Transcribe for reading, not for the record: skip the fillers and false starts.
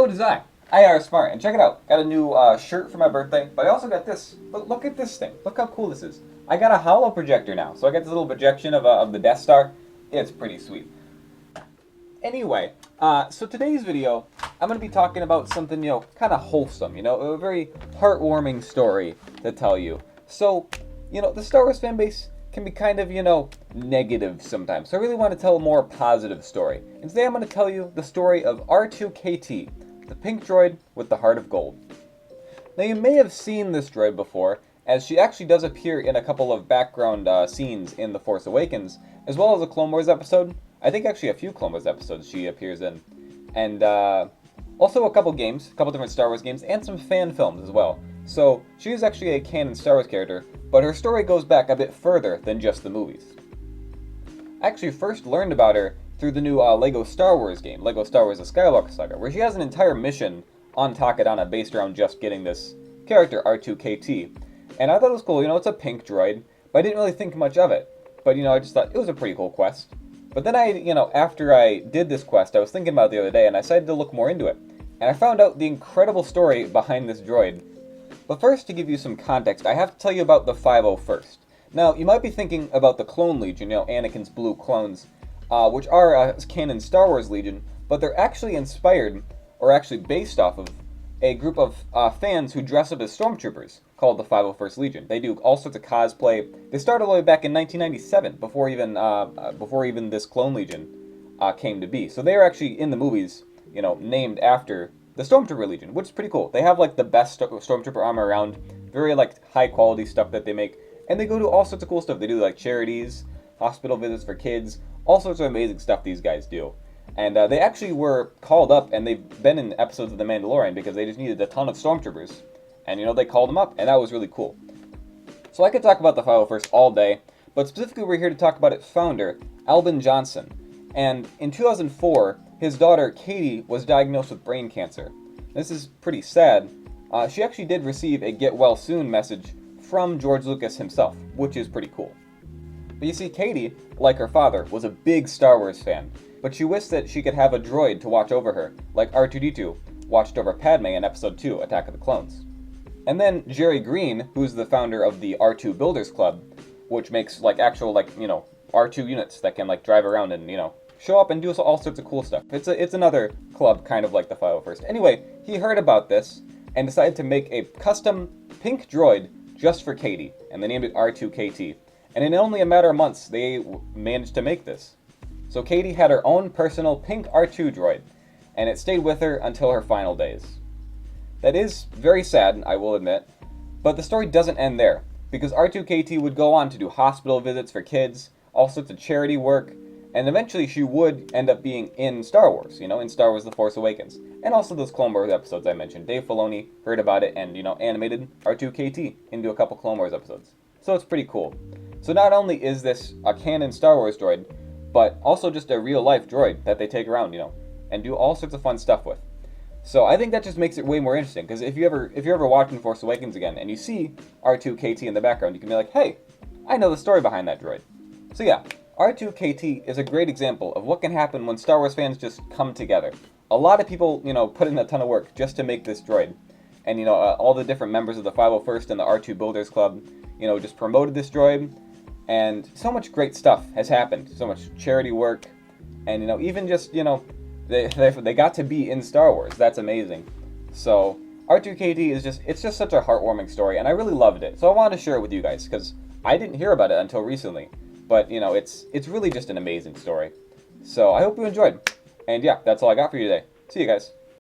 did I. IARESMART, and check it out. Got a new shirt for my birthday, but I also got this. Look at this thing. Look how cool this is. I got a holo projector now, so I got this little projection of the Death Star. It's pretty sweet. Anyway, so today's video, I'm going to be talking about something, kind of wholesome, a very heartwarming story to tell you. So, the Star Wars fanbase can be kind of, negative sometimes. So I really want to tell a more positive story. And today I'm going to tell you the story of R2-KT, the pink droid with the heart of gold. Now you may have seen this droid before, as she actually does appear in a couple of background scenes in The Force Awakens, as well as a Clone Wars episode. I think actually a few Clone Wars episodes she appears in. And also a couple games, a couple different Star Wars games, and some fan films as well. So she is actually a canon Star Wars character, but her story goes back a bit further than just the movies. I actually first learned about her through the new LEGO Star Wars game, LEGO Star Wars The Skywalker Saga, where she has an entire mission on Takodana based around just getting this character, R2-KT. And I thought it was cool, it's a pink droid, but I didn't really think much of it. But, I just thought it was a pretty cool quest. But then after I did this quest, I was thinking about it the other day, and I decided to look more into it. And I found out the incredible story behind this droid. But first, to give you some context, I have to tell you about the 501st. Now, you might be thinking about the Clone Legion, Anakin's blue clones, which are a canon Star Wars Legion, but they're actually inspired, or actually based off of, a group of fans who dress up as Stormtroopers, called the 501st Legion. They do all sorts of cosplay. They started all the way back in 1997, before even this Clone Legion came to be. So they are actually, in the movies, named after the Stormtrooper Legion, which is pretty cool. They have, the best Stormtrooper armor around, very, high-quality stuff that they make, and they go do all sorts of cool stuff. They do, charities, hospital visits for kids, all sorts of amazing stuff these guys do. And they actually were called up, and they've been in episodes of The Mandalorian because they just needed a ton of Stormtroopers. And, they called them up, and that was really cool. So I could talk about the 501st all day, but specifically we're here to talk about its founder, Alvin Johnson. And in 2004, his daughter, Katie, was diagnosed with brain cancer. This is pretty sad. She actually did receive a get well soon message from George Lucas himself, which is pretty cool. But you see, Katie, like her father, was a big Star Wars fan, but she wished that she could have a droid to watch over her, like R2-D2 watched over Padme in Episode 2, Attack of the Clones. And then Jerry Green, who's the founder of the R2 Builders Club, which makes, actual, R2 units that can, drive around and, show up and do all sorts of cool stuff. It's another club, kind of like the 501st. Anyway, he heard about this and decided to make a custom pink droid just for Katie, and they named it R2-KT. And in only a matter of months, they managed to make this. So Katie had her own personal pink R2 droid, and it stayed with her until her final days. That is very sad, I will admit, but the story doesn't end there, because R2-KT would go on to do hospital visits for kids, all sorts of charity work, and eventually she would end up being in Star Wars, in Star Wars The Force Awakens, and also those Clone Wars episodes I mentioned. Dave Filoni heard about it and, animated R2-KT into a couple Clone Wars episodes. So it's pretty cool. So not only is this a canon Star Wars droid, but also just a real-life droid that they take around, and do all sorts of fun stuff with. So I think that just makes it way more interesting, because if you're ever watching Force Awakens again, and you see R2-KT in the background, you can be like, hey, I know the story behind that droid. So yeah, R2-KT is a great example of what can happen when Star Wars fans just come together. A lot of people, put in a ton of work just to make this droid. And, all the different members of the 501st and the R2 Builders Club, just promoted this droid. And so much great stuff has happened. So much charity work. And, even just, they got to be in Star Wars. That's amazing. So, R2-KT is it's just such a heartwarming story. And I really loved it. So I wanted to share it with you guys, because I didn't hear about it until recently. But, it's really just an amazing story. So I hope you enjoyed. And yeah, that's all I got for you today. See you guys.